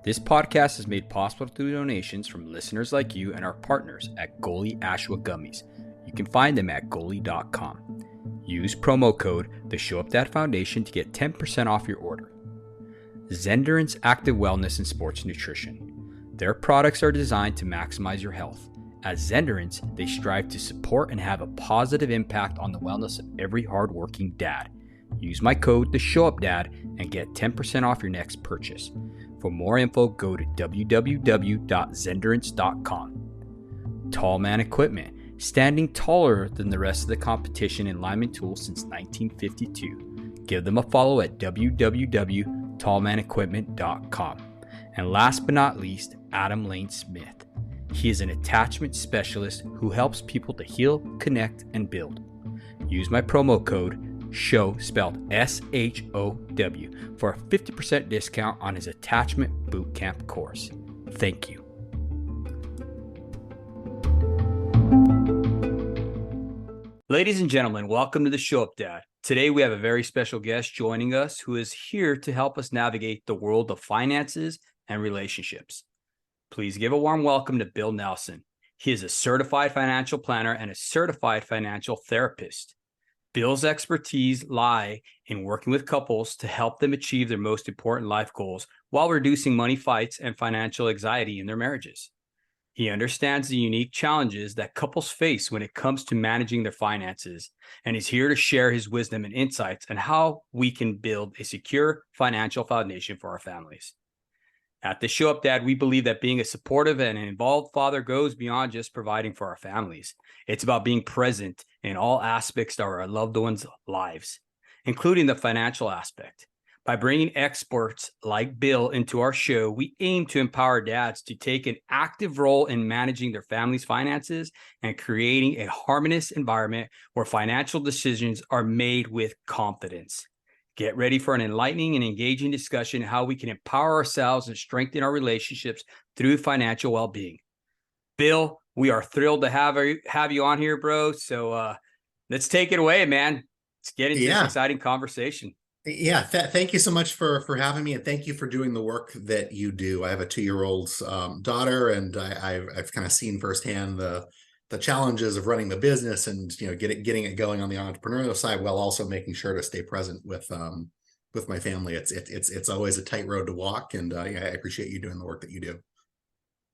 This podcast is made possible through donations from listeners like you and our partners at Goalie Ashwa Gummies. You can find them at goalie.com. Use promo code the Show Up Dad Foundation to get 10% off your order. Zenderance Active Wellness and Sports Nutrition. Their products are designed to maximize your health. As Zenderance, they strive to support and have a positive impact on the wellness of every hardworking dad. Use my code the Show Up Dad and get 10% off your next purchase. For more info, go to www.zenderance.com. Tall Man Equipment, standing taller than the rest of the competition in lineman tools since 1952. Give them a follow at www.tallmanequipment.com. And last but not least, Adam Lane Smith. He is an attachment specialist who helps people to heal, connect, and build. Use my promo code SHOW, spelled SHOW, for a 50% discount on his attachment bootcamp course. Thank you. Ladies and gentlemen, welcome to the Show Up Dad. Today we have a very special guest joining us who is here to help us navigate the world of finances and relationships. Please give a warm welcome to Bill Nelson. He is a certified financial planner and a certified financial therapist. Bill's expertise lie in working with couples to help them achieve their most important life goals while reducing money fights and financial anxiety in their marriages. He understands the unique challenges that couples face when it comes to managing their finances, and is here to share his wisdom and insights on how we can build a secure financial foundation for our families. At the Show Up Dad, we believe that being a supportive and an involved father goes beyond just providing for our families. It's about being present in all aspects of our loved ones' lives, including the financial aspect. By bringing experts like Bill into our show, we aim to empower dads to take an active role in managing their family's finances and creating a harmonious environment where financial decisions are made with confidence. Get ready for an enlightening and engaging discussion on how we can empower ourselves and strengthen our relationships through financial well-being. Bill, we are thrilled to have you on here, bro. So let's take it away, man. Let's get into this exciting conversation. Yeah, thank you so much for having me, and thank you for doing the work that you do. I have a 2-year-old daughter, and I've kind of seen firsthand the challenges of running the business and getting it going on the entrepreneurial side while also making sure to stay present with my family. It's always a tight road to walk, and I appreciate you doing the work that you do.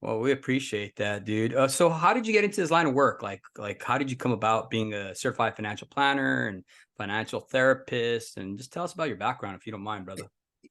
Well, we appreciate that, dude. So how did you get into this line of work? Like how did you come about being a certified financial planner and financial therapist? And just tell us about your background, if you don't mind, brother.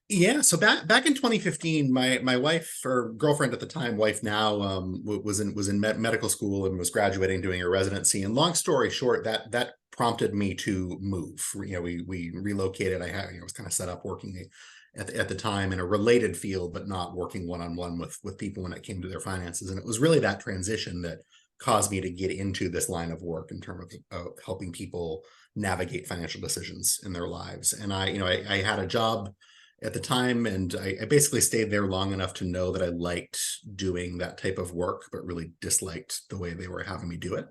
Yeah, so back in 2015, my wife, or girlfriend at the time, wife now, was in medical school and was graduating, doing her residency. And long story short, that prompted me to move. We relocated. I was kind of set up working at the time in a related field, but not working one-on-one with people when it came to their finances. And it was really that transition that caused me to get into this line of work in terms of helping people navigate financial decisions in their lives. And I had a job at the time, and I basically stayed there long enough to know that I liked doing that type of work, but really disliked the way they were having me do it.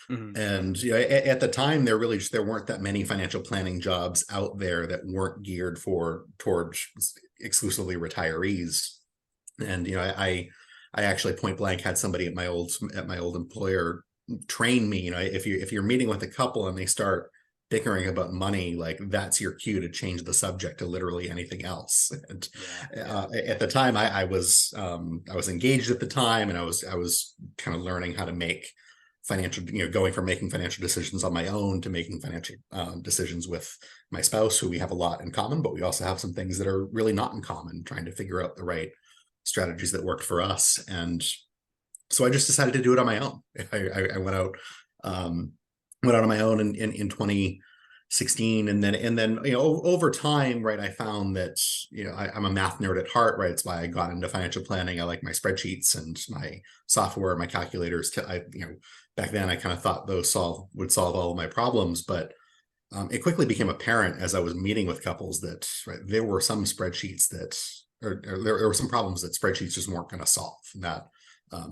Mm-hmm. And at the time, there weren't that many financial planning jobs out there that weren't geared towards exclusively retirees. And I actually point blank had somebody at my old employer train me. If you're meeting with a couple and they start bickering about money, like that's your cue to change the subject to literally anything else. And at the time, I was engaged at the time, and I was kind of learning how to make financial, going from making financial decisions on my own to making financial decisions with my spouse, who we have a lot in common, but we also have some things that are really not in common, trying to figure out the right strategies that worked for us. And so I just decided to do it on my own. I went out on my own in 2016, and then over time, right, I found that I'm a math nerd at heart, right? It's why I got into financial planning. I like my spreadsheets and my software, my calculators. Back then I kind of thought those would solve all of my problems, but it quickly became apparent as I was meeting with couples that there were some spreadsheets or there were some problems that spreadsheets just weren't going to solve. And that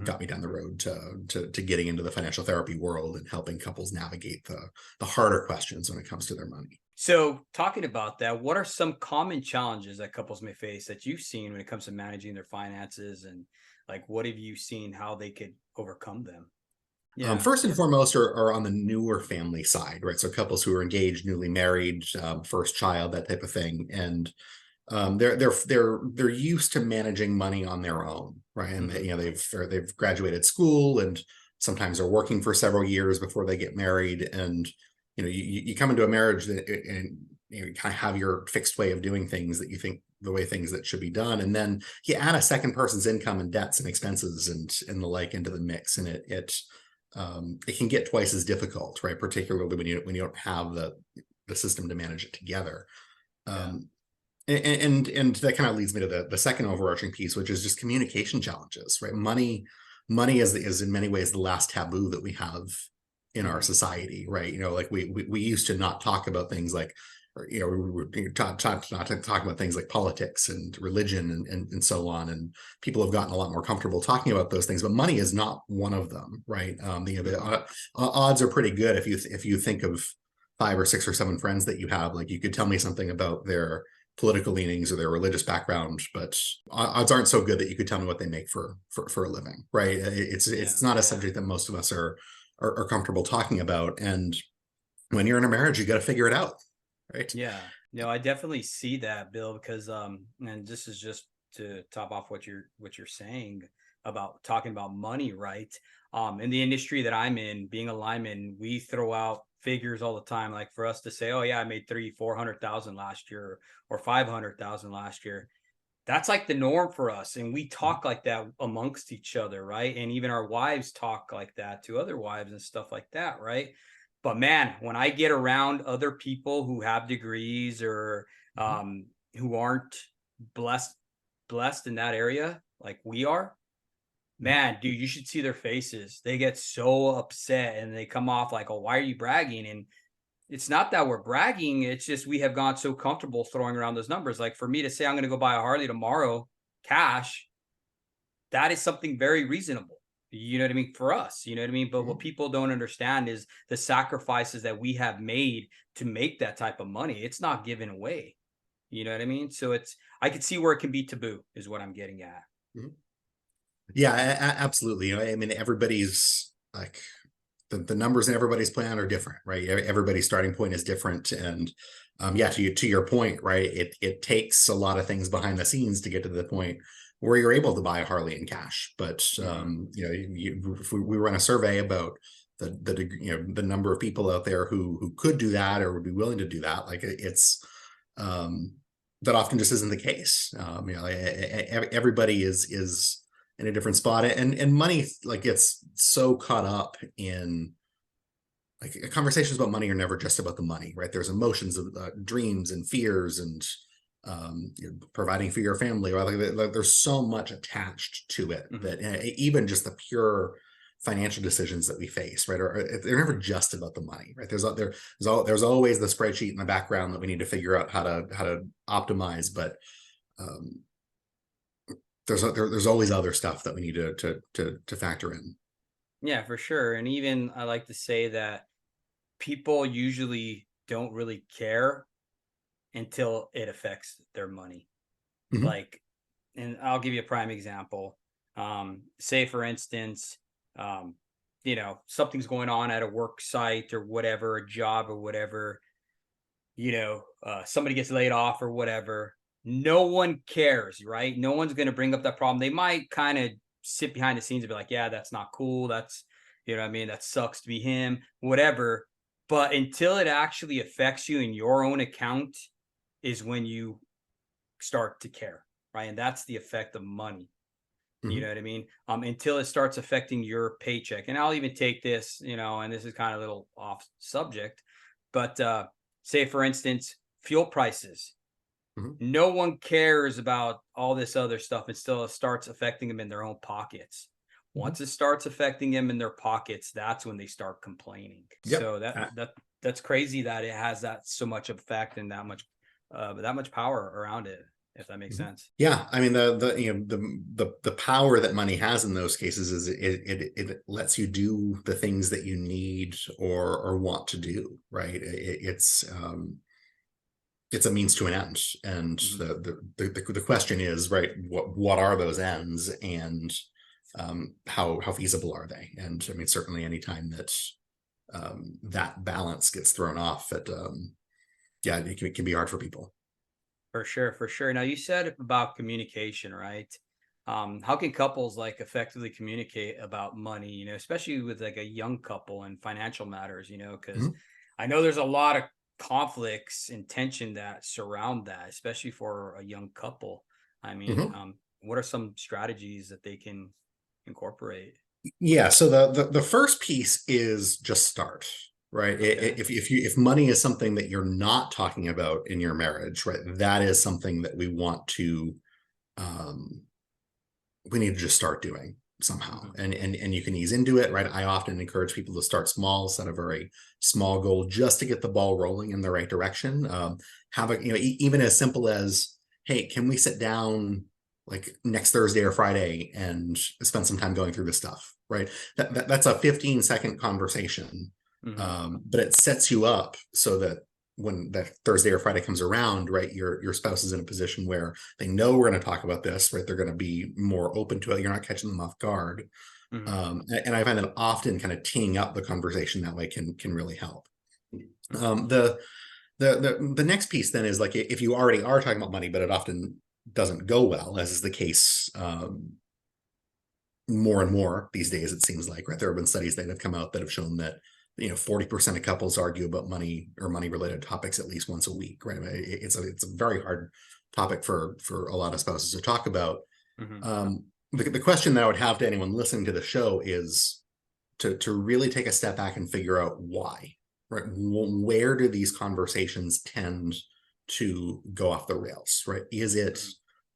got me down the road to getting into the financial therapy world and helping couples navigate the harder questions when it comes to their money. So, talking about that, what are some common challenges that couples may face that you've seen when it comes to managing their finances, and like what have you seen how they could overcome them? Yeah. First and foremost are on the newer family side, right? So couples who are engaged, newly married, first child, that type of thing, and they're used to managing money on their own, right? And Hmm. they've graduated school, and sometimes are working for several years before they get married. And you come into a marriage and you kind of have your fixed way of doing things, that you think the way things that should be done, and then you add a second person's income and debts and expenses and the like into the mix, and it can get twice as difficult, right? Particularly when you don't have the system to manage it together. Yeah. Um, and that kind of leads me to the second overarching piece, which is just communication challenges, right? Money is in many ways the last taboo that we have in our Hmm. society, right? Like we used to not talk about things like, or, we not to talk about things like politics and religion and so on. And people have gotten a lot more comfortable talking about those things, but money is not one of them, right? Hmm. Odds are pretty good if you think of five or six or seven friends that you have, like you could tell me something about their political leanings or their religious background, but odds aren't so good that you could tell me what they make for a living, right? Yeah. It's not a subject that most of us are comfortable talking about, and when you're in a marriage, you got to figure it out, right? Yeah. No, I definitely see that, Bill, because and this is just to top off what you're saying about talking about money, right? In the industry that I'm in, being a lineman, we throw out figures all the time. Like for us to say, oh yeah, I made 400,000 last year or 500,000 last year. That's like the norm for us. And we talk like that amongst each other, right? And even our wives talk like that to other wives and stuff like that, right? But man, when I get around other people who have degrees or Mhm. um, who aren't blessed blessed in that area like we are, Mhm. man, dude, you should see their faces. They get so upset and they come off like, "Oh, why are you bragging?" And it's not that we're bragging. It's just we have gone so comfortable throwing around those numbers. Like for me to say I'm going to go buy a Harley tomorrow, cash, that is something very reasonable. You know what I mean? For us, you know what I mean? But what Mhm. people don't understand is the sacrifices that we have made to make that type of money. It's not given away. You know what I mean? So I could see where it can be taboo, is what I'm getting at. Mhm. Yeah, absolutely. I mean, everybody's like the numbers in everybody's plan are different, right? Everybody's starting point is different, and yeah, to your point, right? It takes a lot of things behind the scenes to get to the point where you're able to buy a Harley in cash. But Hmm. if we run a survey about the number of people out there who could do that or would be willing to do that, like it's um, that often just isn't the case. Everybody is in a different spot, and money like gets so caught up in like conversations about money are never just about the money, right? There's emotions of dreams and fears and providing for your family, right? Like there's so much attached to it Hmm. that even just the pure financial decisions that we face, right, they're never just about the money, right? There's always the spreadsheet in the background that we need to figure out how to optimize, but um, there's always other stuff that we need to factor in. Yeah, for sure. And even I like to say that people usually don't really care until it affects their money. Mhm. Like, and I'll give you a prime example. Say, for instance, um, something's going on at a work site or whatever, a job or whatever, somebody gets laid off or whatever. No one cares, right? No one's going to bring up that problem. They might kind of sit behind the scenes and be like, yeah, that's not cool. That's, you know what I mean? That sucks to be him, whatever. But until it actually affects you in your own account is when you start to care, right? And that's the effect of money. You know Mhm. what I mean? Until it starts affecting your paycheck. And I'll even take this, and this is kind of a little off subject, but say for instance, fuel prices. Mhm. No one cares about all this other stuff until it starts affecting them in their own pockets. Mhm. Once it starts affecting them in their pockets, that's when they start complaining. Yep. So that's crazy that it has that so much effect and that much power around it, if that makes Mhm. sense. Yeah, I mean the power that money has in those cases is it lets you do the things that you need or want to do, right? It's it's a means to an end. And Mhm. the question is, right, what are those ends, and how feasible are they? And I mean, certainly anytime that that balance gets thrown off, yeah, it can be hard for people. For sure, for sure. Now you said about communication, right? How can couples like effectively communicate about money, especially with like a young couple and financial matters, because Mhm. I know there's a lot of conflicts and tension that surround that, especially for a young couple. I mean, Mhm. what are some strategies that they can incorporate? Yeah, so the first piece is just start, right? Okay. If money is something that you're not talking about in your marriage, right, that is something that um we need to just start doing somehow. Hmm. And you can ease into it, right? I often encourage people to start small, set a very small goal just to get the ball rolling in the right direction. Have a, even as simple as, hey, can we sit down like next Thursday or Friday and spend some time going through this stuff, right? That's a 15-second conversation, Hmm. but it sets you up so that when that Thursday or Friday comes around, right, your spouse is in a position where they know we're going to talk about this, right? They're going to be more open to it. You're not catching them off guard. Hmm. And I find that often kind of teeing up the conversation that way can really help. Hmm. Um, the the next piece then is like, if you already are talking about money, but it often doesn't go well, as is the case more and more these days, it seems like, right? There have been studies that have come out that have shown that 40% of couples argue about money or money related topics at least once a week, right? It's a very hard topic for a lot of spouses to talk about. Hmm. The question that I would have to anyone listening to the show is to really take a step back and figure out why, right? Where do these conversations tend to go off the rails, right? Is it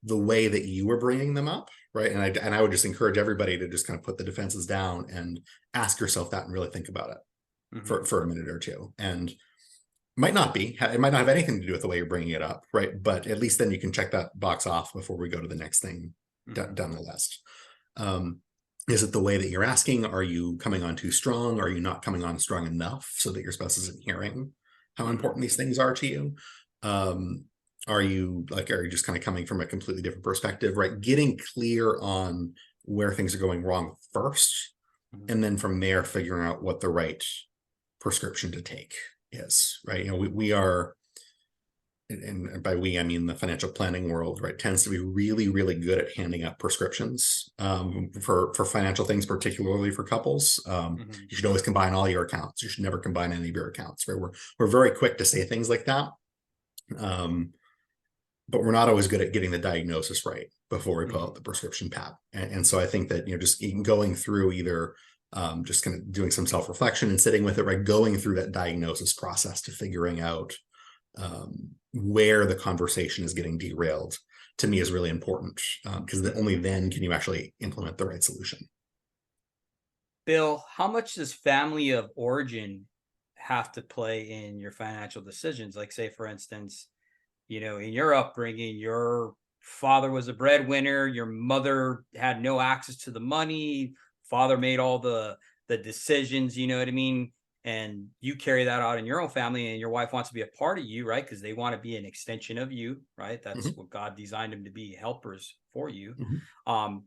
the way that you were bringing them up, right? And I would just encourage everybody to just kind of put the defenses down and ask yourself that and really think about it Hmm. for a minute or two. And it might not have anything to do with the way you're bringing it up, right? But at least then you can check that box off before we go to the next thing Hmm. down the list. Um, is it the way that you're asking? Are you coming on too strong? Are you not coming on strong enough so that your spouse isn't hearing how Hmm. important these things are to you? Um, are you just kind of coming from a completely different perspective, right? Getting clear on where things are going wrong first, Hmm. and then from there figuring out what the right prescription to take is, right? We are, and by we I mean the financial planning world, right, tends to be really, really good at handing out prescriptions for financial things, particularly for couples. Hmm. You should always combine all your accounts. You should never combine any of your accounts, right? We're very quick to say things like that, um, but we're not always good at getting the diagnosis right before we pull Hmm. out the prescription pad. And so I think that just going through either just kind of doing some self-reflection and sitting with it, right, going through that diagnosis process to figuring out where the conversation is getting derailed, to me is really important, because Hmm. only then can you actually implement the right solution. Bill, how much does family of origin have to play in your financial decisions? Like, say, for instance, in your upbringing, your father was a breadwinner, your mother had no access to the money, father made all the decisions, you know what I mean? And you carry that out in your own family, and your wife wants to be a part of you, right? Because they want to be an extension of you, right? That's Mhm, what God designed them to be, helpers for you. mhm. Um,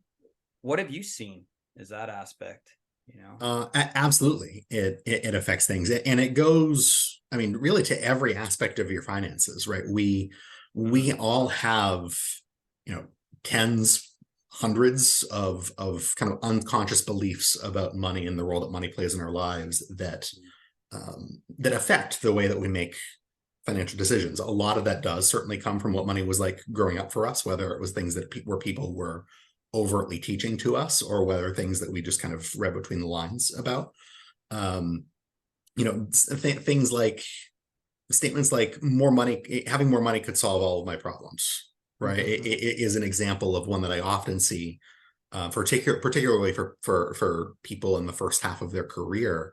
what have you seen as that aspect, you know? Absolutely, it affects things, and it goes, I mean, really to every aspect of your finances, right? We Mhm. all have, you know, tens, hundreds of kind of unconscious beliefs about money and the role that money plays in our lives that affect the way that we make financial decisions. A lot of that does certainly come from what money was like growing up for us, whether it was things that where people were overtly teaching to us, or whether things that we just kind of read between the lines about. Um, things like statements like having more money could solve all of my problems, right? Mhm. It is an example of one that I often see, particularly for people in the first half of their career,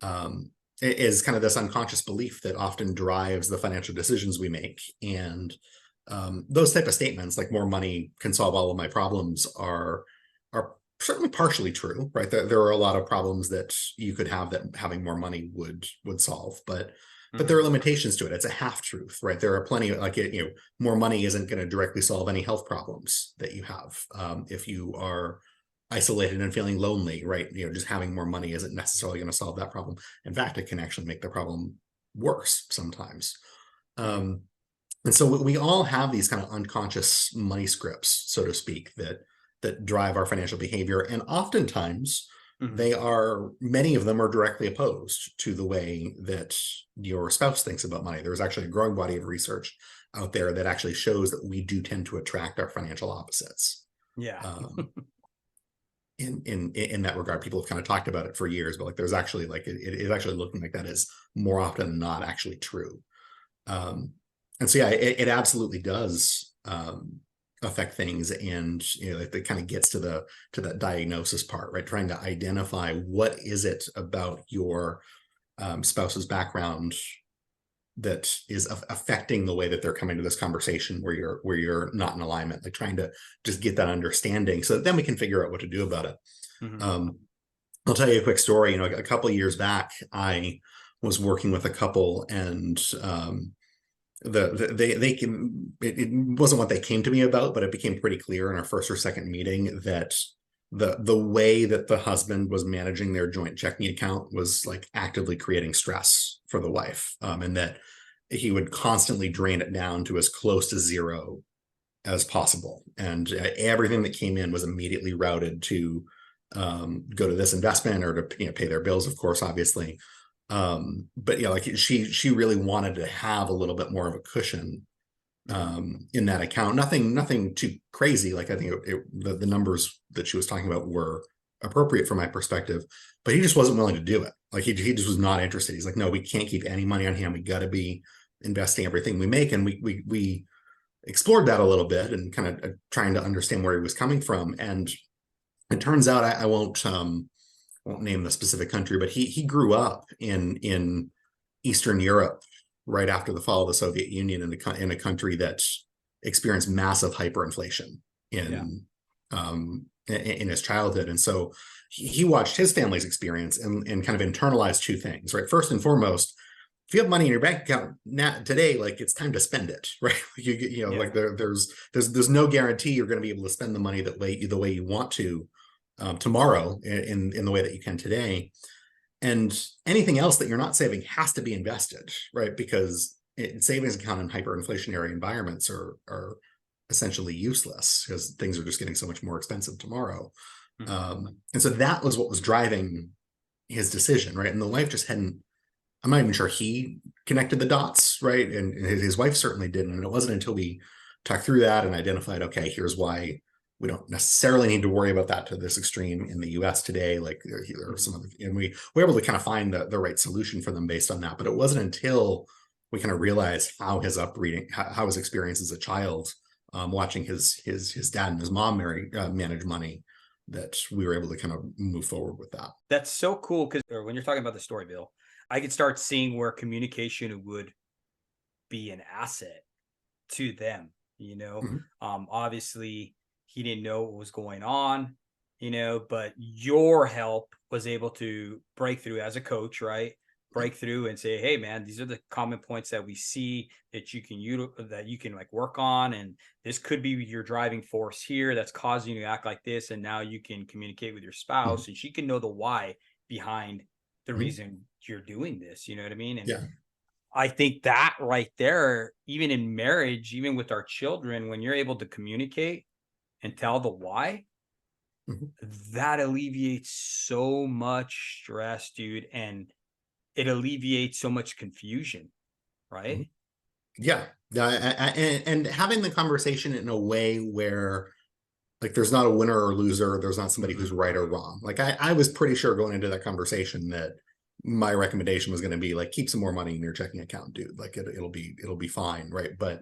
um, is kind of this unconscious belief that often drives the financial decisions we make. And those type of statements, like more money can solve all of my problems, are certainly partially true, right? There are a lot of problems that you could have that having more money would solve, but but there are limitations to it. It's a half truth, right? There are plenty of more money isn't going to directly solve any health problems that you have. If you are isolated and feeling lonely, right? Just having more money isn't necessarily going to solve that problem. In fact, it can actually make the problem worse sometimes. And so we all have these kind of unconscious money scripts, so to speak, that drive our financial behavior. And oftentimes many of them are directly opposed to the way that your spouse thinks about money. There's actually a growing body of research out there that actually shows that we do tend to attract our financial opposites. Yeah. In that regard, people have kind of talked about it for years, but there's actually it is actually looking like that is more often than not actually true. And so, yeah, it absolutely does affect things. And, it kind of gets to that diagnosis part, right? Trying to identify what is it about your spouse's background that is affecting the way that they're coming to this conversation where you're not in alignment, like trying to just get that understanding so that then we can figure out what to do about it. I'll tell you a quick story. A couple of years back, I was working with a couple, and it wasn't what they came to me about, but it became pretty clear in our first or second meeting that the way that the husband was managing their joint checking account was actively creating stress for the wife, and that he would constantly drain it down to as close to zero as possible. And everything that came in was immediately routed to go to this investment or to pay their bills, of course, obviously. But she really wanted to have a little bit more of a cushion in that account. Nothing too crazy. I think the numbers that she was talking about were appropriate from my perspective, but he just wasn't willing to do it. He just was not interested. He's like, no, we can't keep any money on him. We got to be investing everything we make. And we explored that a little bit and kind of trying to understand where he was coming from. And it turns out I won't name the specific country, but he grew up in Eastern Europe right after the fall of the Soviet Union, in a country that experienced massive hyperinflation in his childhood. And so he watched his family's experience and kind of internalized two things, right? First and foremost, if you have money in your bank account today, it's time to spend it, right? There's no guarantee you're going to be able to spend the money the way you want to tomorrow in the way that you can today. And anything else that you're not saving has to be invested, right? Because savings account in hyperinflationary environments are essentially useless because things are just getting so much more expensive tomorrow. And so that was what was driving his decision, right? And the wife just hadn't, I'm not even sure he connected the dots, right? And his wife certainly didn't. And it wasn't until we talked through that and identified, okay, here's why we don't necessarily need to worry about that to this extreme in the US today. There are some other, and we were able to kind of find the right solution for them based on that. But it wasn't until we kind of realized how his upbringing, how his experience as a child, watching his dad and his mom manage money, that we were able to kind of move forward with that. That's so cool, because when you're talking about the story, Bill, I could start seeing where communication would be an asset to them. Obviously he didn't know what was going on, but your help was able to break through as a coach, right? Break through and say, hey man, these are the common points that we see that you can work on. And this could be your driving force here that's causing you to act like this. And now you can communicate with your spouse and she can know the why behind the reason you're doing this. You know what I mean? And I think that right there, even in marriage, even with our children, when you're able to communicate and tell the why, that alleviates so much stress, dude. And it alleviates so much confusion, right? Yeah. And having the conversation in a way where there's not a winner or loser, there's not somebody who's right or wrong. I was pretty sure going into that conversation that my recommendation was going to be keep some more money in your checking account, dude. It'll be fine, right? But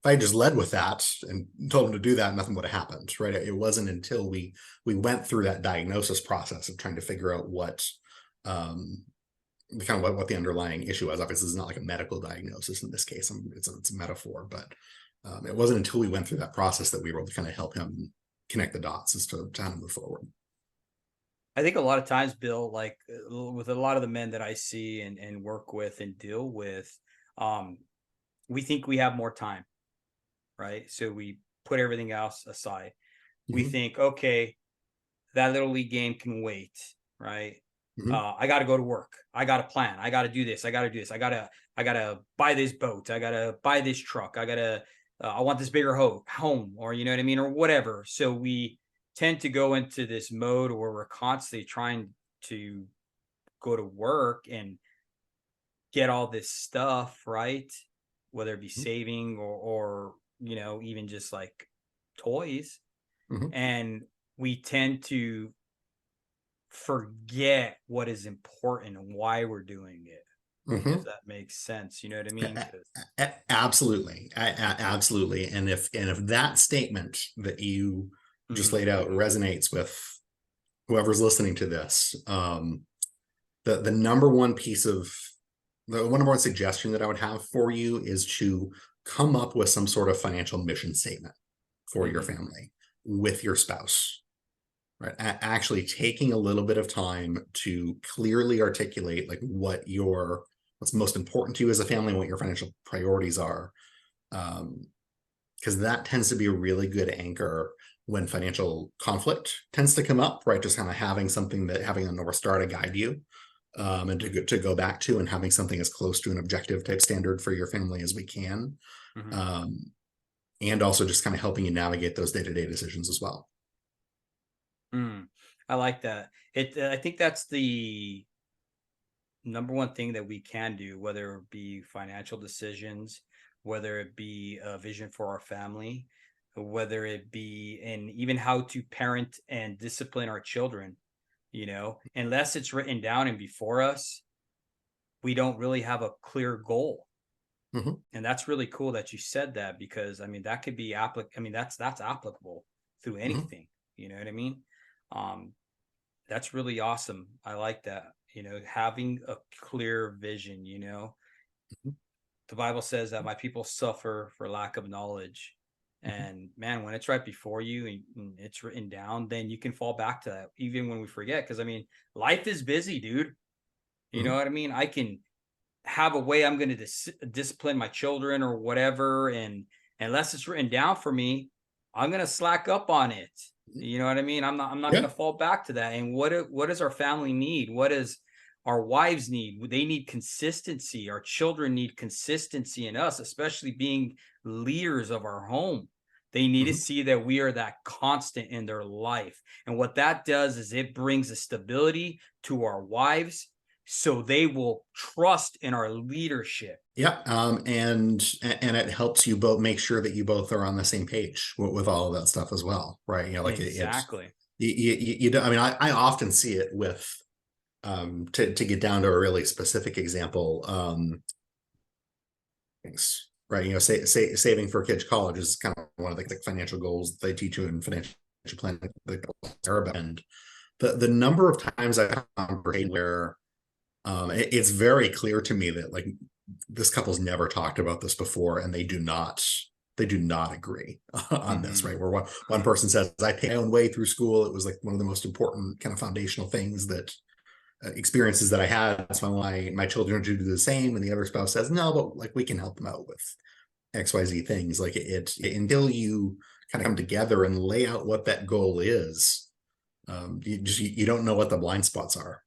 if I just led with that and told him to do that, nothing would have happened, right? It wasn't until we went through that diagnosis process of trying to figure out what what the underlying issue was. Obviously, it's not like a medical diagnosis in this case. It's a metaphor, but it wasn't until we went through that process that we were able to kind of help him connect the dots as to how to move forward. I think a lot of times, Bill, like with a lot of the men that I see and work with and deal with, um, we think we have more time, right? So we put everything else aside. We Mhm, think, okay, that little league game can wait, right? mhm, I got to go to work. I got to plan. I got to do this. I got to do this. I gotta buy this boat. I gotta buy this truck. I want this bigger home, or you know what I mean, or whatever. So we tend to go into this mode where we're constantly trying to go to work and get all this stuff right, whether it be mhm, saving or even just like toys, mhm, and we tend to forget what is important and why we're doing it, if mhm. that makes sense. You know what I mean? 'Cause Absolutely. Absolutely. And if that statement that you just mhm, laid out resonates with whoever's listening to this, the number one piece of the one more suggestion that I would have for you is to come up with some sort of financial mission statement for your mhm, family with your spouse, right? Actually taking a little bit of time to clearly articulate like what's most important to you as a family and what your financial priorities are. Um, because that tends to be a really good anchor when financial conflict tends to come up, right? Just kind of having a North Star to guide you, and to go back to, and having something as close to an objective type standard for your family as we can. mhm. Um, and also just kind of helping you navigate those day-to-day decisions as well. Mm. I like that. I think that's the number one thing that we can do, whether it be financial decisions, whether it be a vision for our family, whether it be in even how to parent and discipline our children. Unless it's written down and before us, we don't really have a clear goal. Mhm, And that's really cool that you said that, because I mean that could be I mean that's applicable through mhm, anything. You know what I mean? Um, that's really awesome. I like that. Having a clear vision. mhm, The Bible says that my people suffer for lack of knowledge. mhm, And man, when it's right before you and it's written down, then you can fall back to that even when we forget. Because I mean, life is busy, dude. You know mhm. what I mean? I can have a way I'm going to discipline my children or whatever, and unless it's written down for me, I'm going to slack up on it. You know what I mean? I'm not Yeah. going to fall back to that. And what does our family need? What does our wives need? They need consistency. Our children need consistency in us, especially being leaders of our home. They need to Mhm. see that we are that constant in their life. And what that does is it brings a stability to our wives, so they will trust in our leadership. Yeah, and it helps you both make sure that you both are on the same page with all of that stuff as well, right? Like it's Exactly. you don't. I mean, I often see it with to get down to a really specific example, things, right? Saving for kids' college is kind of one of the financial goals they teach you in financial planning, and the number of times I have a conversation where it's very clear to me that like this couple's never talked about this before, and they do not agree on this, Hmm. right? Where one person says, I paid my own way through school. It was like one of the most important kind of foundational things that experiences that I had. That's why my children do the same. And the other spouse says, no, but like we can help them out with XYZ things. Like until you kind of come together and lay out what that goal is, you don't know what the blind spots are.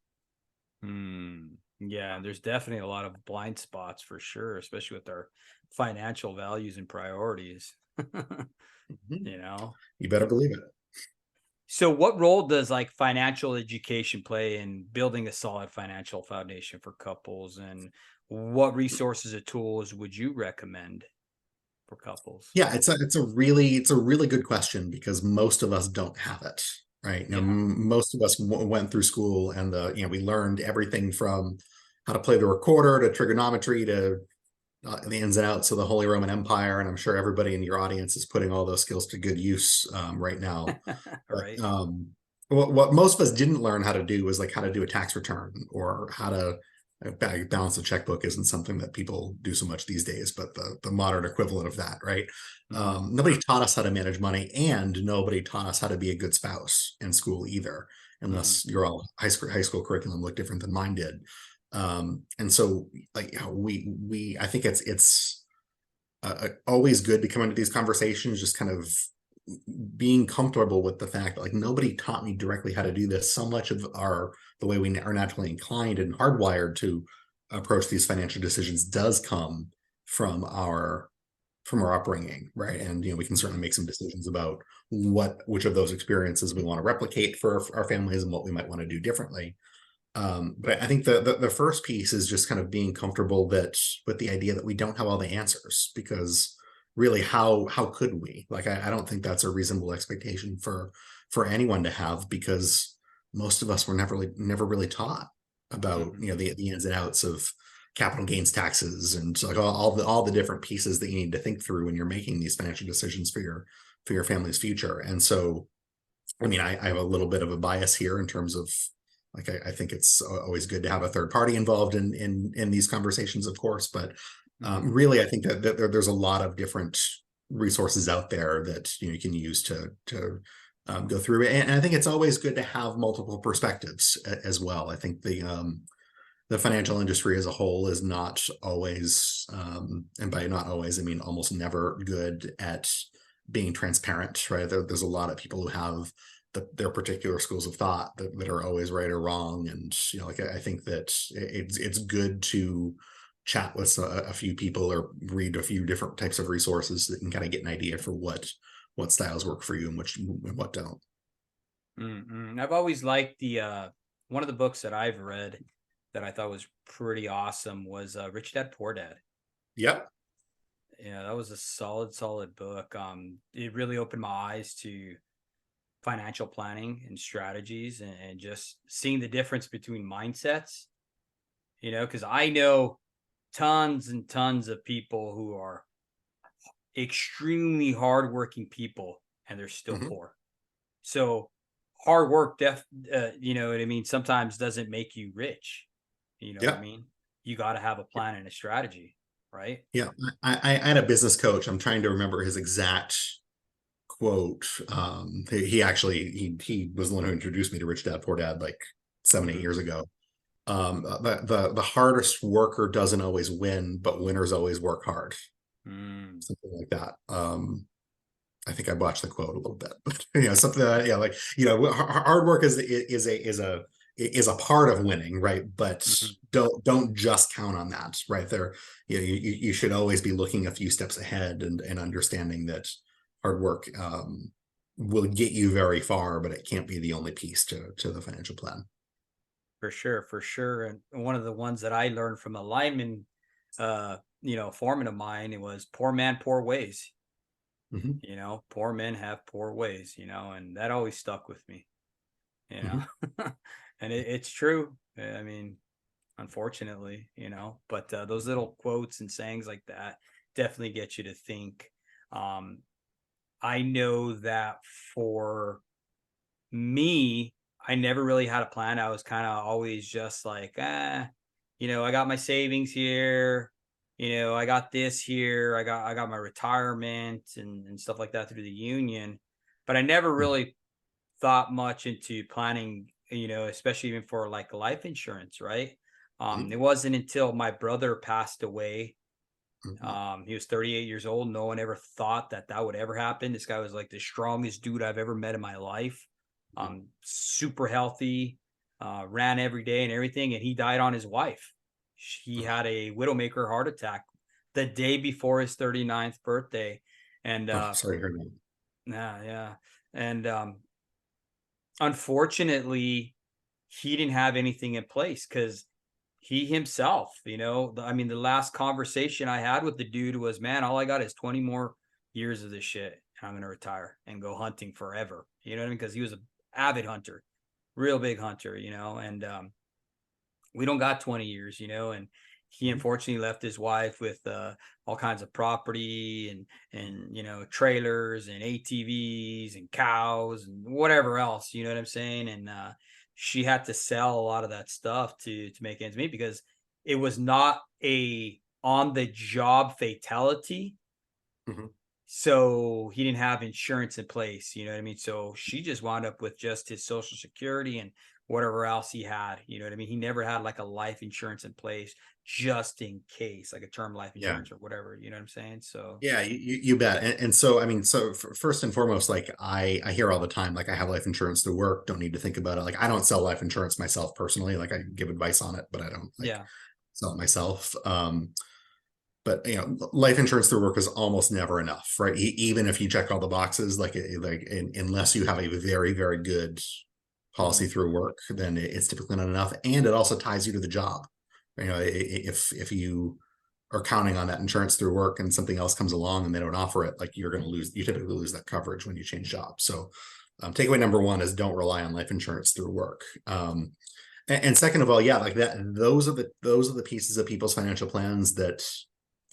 Hmm. Yeah, there's definitely a lot of blind spots for sure, especially with our financial values and priorities. Mhm. you know. You better believe it. So what role does like financial education play in building a solid financial foundation for couples, and what resources or tools would you recommend for couples? Yeah, it's a really good question because most of us don't have it, right? Yeah. Most of us went through school and we learned everything from how to play the recorder to trigonometry to the ins and outs of the Holy Roman Empire, and I'm sure everybody in your audience is putting all those skills to good use right now. But Right. what most of us didn't learn how to do was like how to do a tax return or how to balance a checkbook isn't something that people do so much these days, but the modern equivalent of that, right? Hmm. Nobody taught us how to manage money, and nobody taught us how to be a good spouse in school either. Mhm. unless your all high school curriculum looked different than mine did. And so like, I think it's always good to come into these conversations, just kind of being comfortable with the fact that like nobody taught me directly how to do this. So much of the way we are naturally inclined and hardwired to approach these financial decisions does come from our upbringing, right? And we can certainly Mhm. make some decisions about which of those experiences we want to replicate for our families and what we might want to do differently. But I think the first piece is just kind of being comfortable that with the idea that we don't have all the answers, because really, how could we? Like, I don't think that's a reasonable expectation for anyone to have, because most of us were never really taught about Mhm. the ins and outs of capital gains taxes and like all the different pieces that you need to think through when you're making these financial decisions for your family's future. And so I mean, I have a little bit of a bias here in terms of like I think it's always good to have a third party involved in these conversations, of course. But Mhm. really, I think that there's a lot of different resources out there that you can use to go through. And I think it's always good to have multiple perspectives as well. I think the financial industry as a whole is not always, and by not always, I mean almost never good at being transparent, right? There's a lot of people who have their particular schools of thought that are always right or wrong. And, like I think that it's good to chat with a few people or read a few different types of resources that can kind of get an idea for what styles work for you and what don't. Mhm. I've always liked the one of the books that I've read that I thought was pretty awesome was Rich Dad Poor Dad. Yep. Yeah, that was a solid book. It really opened my eyes to financial planning and strategies, and just seeing the difference between mindsets, because I know tons and tons of people who are extremely hardworking people and they're still Hmm. poor. So hard work, you know what I mean, sometimes doesn't make you rich. You know what I Yep. mean? You got to have a plan and a strategy, right? Yeah. I had a business coach. I'm trying to remember his exact quote. He actually he was the one who introduced me to Rich Dad Poor Dad like 7 8 Hmm. years ago. The hardest worker doesn't always win, but winners always work hard. Mm, Something like that. I think I botched the quote a little bit, but something that like hard work is a part of winning, right? But hmm. don't just count on that, right? You should always be looking a few steps ahead and understanding that hard work will get you very far, but it can't be the only piece to the financial plan. For sure, for sure. And one of the ones that I learned from a lineman, foreman of mine, it was poor man, poor ways. Hmm. Poor men have poor ways, and that always stuck with me, you know. Hmm. And it's true. I mean, unfortunately, but those little quotes and sayings like that definitely get you to think. Um, I know that for me, I never really had a plan. I was kind of always just like, I got my savings here, I got this here, I got my retirement and stuff like that through the union. But I never really thought much into planning, especially even for like life insurance, right? Hmm. It wasn't until my brother passed away. Hmm. He was 38 years old. No one ever thought that that would ever happen. This guy was like the strongest dude I've ever met in my life. Super healthy, ran every day and everything. And he died on his wife. He Oh, had a widowmaker heart attack the day before his 39th birthday. And oh, sorry to hear that. yeah, yeah. And unfortunately, he didn't have anything in place because he himself, I mean, the last conversation I had with the dude was, man, all I got is 20 more years of this shit. And I'm going to retire and go hunting forever. You know what I mean? Because he was an avid hunter, real big hunter, and we don't got 20 years, and he Mhm. unfortunately left his wife with all kinds of property and trailers and ATVs and cows and whatever else, you know what I'm saying? And she had to sell a lot of that stuff to make ends meet because it was not a on the job fatality. Mhm. So he didn't have insurance in place, you know what I mean? So she just wound up with just his social security and whatever else he had, you know what I mean? He never had like a life insurance in place just in case, like a term life Yeah. insurance or whatever, you know what I'm saying? So Yeah, you bet. And so, I mean, so first and foremost, like I hear all the time, like I have life insurance to work, don't need to think about it. Like I don't sell life insurance myself personally. Like I give advice on it, but I don't like yeah. sell it myself. But life insurance through work is almost never enough, right? Even if you check all the boxes, unless you have a very, very good Hmm. policy through work, then it's typically not enough. And it also ties you to the job. If you are counting on that insurance through work and something else comes along and they don't offer it, like you typically lose that coverage when you change jobs. So takeaway number one is don't rely on life insurance through work. And second of all, yeah, like that, those are the pieces of people's financial plans that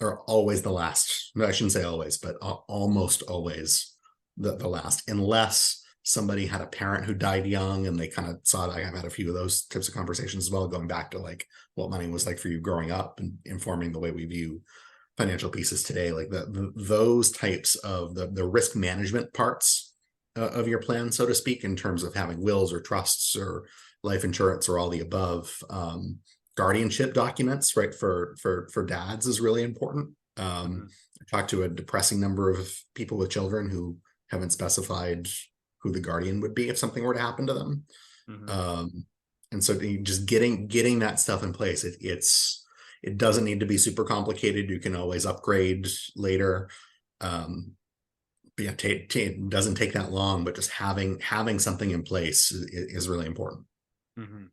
are always the last. No, I shouldn't say always, but almost always the last, unless somebody had a parent who died young and they kind of saw that. I've had a few of those types of conversations as well, going back to like what money was like for you growing up and informing the way we view financial pieces today. Like those types of the risk management parts of your plan, so to speak, in terms of having wills or trusts or life insurance or all the above. Guardianship documents, right, for dads is really important. Hmm. I talked to a depressing number of people with children who haven't specified who the guardian would be if something were to happen to them. Hmm. Um, and so just getting that stuff in place, it doesn't need to be super complicated. You can always upgrade later. Um, but yeah, it doesn't take that long, but just having something in place is really important. Hmm.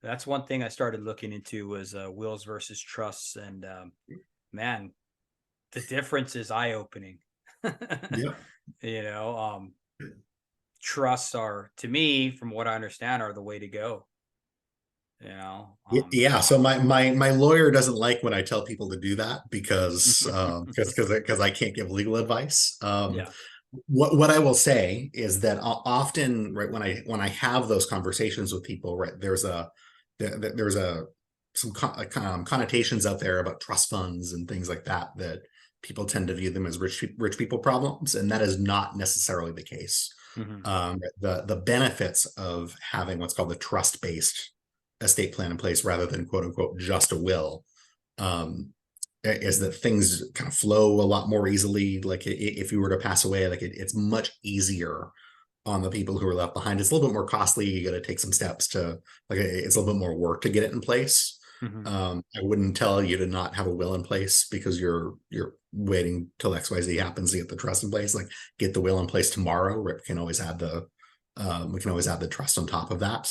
That's one thing I started looking into was wills versus trusts. And man, the difference is eye opening. Yeah. You know, trusts are, to me, from what I understand, are the way to go. You know, Yeah, so my lawyer doesn't like when I tell people to do that because I can't give legal advice. yeah. What I will say is that often, right, when I have those conversations with people, right, there's some connotations out there about trust funds and things like that people tend to view them as rich people problems, and that is not necessarily the case. Hmm. The benefits of having what's called the trust based estate plan in place rather than quote unquote just a will, um, is that things kind of flow a lot more easily. Like if you were to pass away, like it's much easier on the people who are left behind. It's a little bit more costly. You got to take some steps to it's a little bit more work to get it in place. Hmm. I wouldn't tell you to not have a will in place because you're waiting till XYZ happens to get the trust in place. Like get the will in place tomorrow. We can always add the trust on top of that.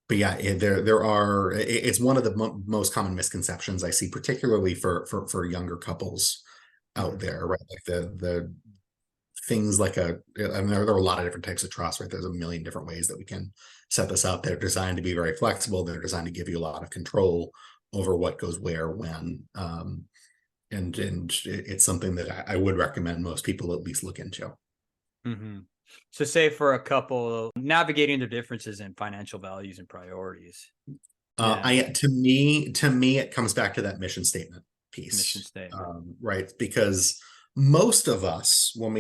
But yeah, it's one of the most common misconceptions I see, particularly for younger couples out Hmm. there, right? Like the things like I mean, there are a lot of different types of trust, right? There's a million different ways that we can set this up. They're designed to be very flexible. They're designed to give you a lot of control over what goes where, when. And it's something that I would recommend most people at least look into. Hmm. So, say for a couple navigating their differences in financial values and priorities. Yeah. To me, it comes back to that mission statement Mission piece, statement. right? Because most of us, when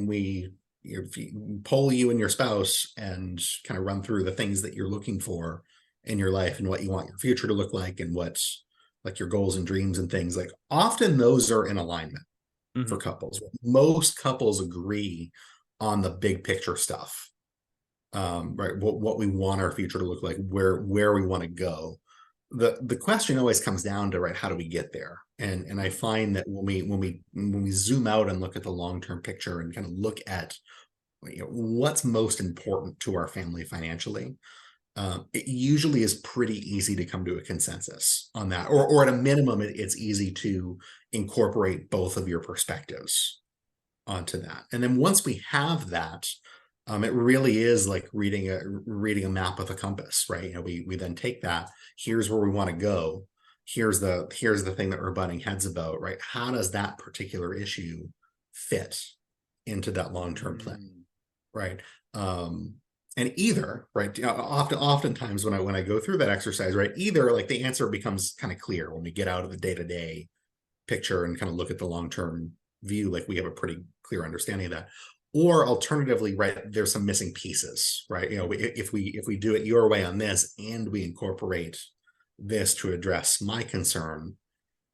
we if you poll you and your spouse and kind of run through the things that you're looking for in your life and what you want your future to look like and what's like your goals and dreams and things, like often those are in alignment for Hmm. couples. Most couples agree on the big picture stuff, right? What we want our future to look like, where we want to go. The question always comes down to, right, how do we get there? And I find that when we zoom out and look at the long-term picture and kind of look at what's most important to our family financially, it usually is pretty easy to come to a consensus on that, or at a minimum, it's easy to incorporate both of your perspectives onto that. And then once we have that, it really is like reading a map with a compass, right? We then take that. Here's where we want to go. Here's the thing that we're butting heads about, right? How does that particular issue fit into that long-term plan, Mm. right? And either, right, oftentimes when I go through that exercise, right, either like the answer becomes kind of clear when we get out of the day-to-day picture and kind of look at the long-term view, like we have a pretty clear understanding of that. Or alternatively, right, there's some missing pieces, right? If we do it your way on this and we incorporate this to address my concern,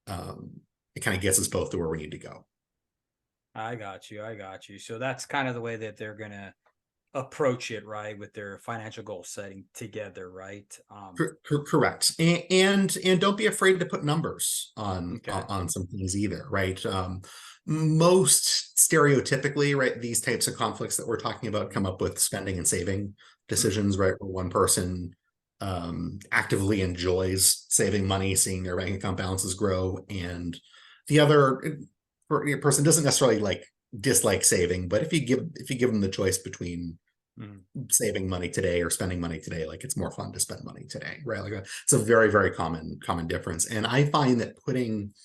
it kind of gets us both to where we need to go. I got you. I got you. So that's kind of the way that they're gonna approach it, right? With their financial goal setting together, right? Correct. And don't be afraid to put numbers Okay. on some things either, right? Most stereotypically, right, these types of conflicts that we're talking about come up with spending and saving Mhm. decisions, right? Where one person actively enjoys saving money, seeing their bank account balances grow, and the other person doesn't necessarily like dislike saving, but if you give them the choice between Mhm. saving money today or spending money today, like it's more fun to spend money today, right? Like it's a very, very common difference. And I find that putting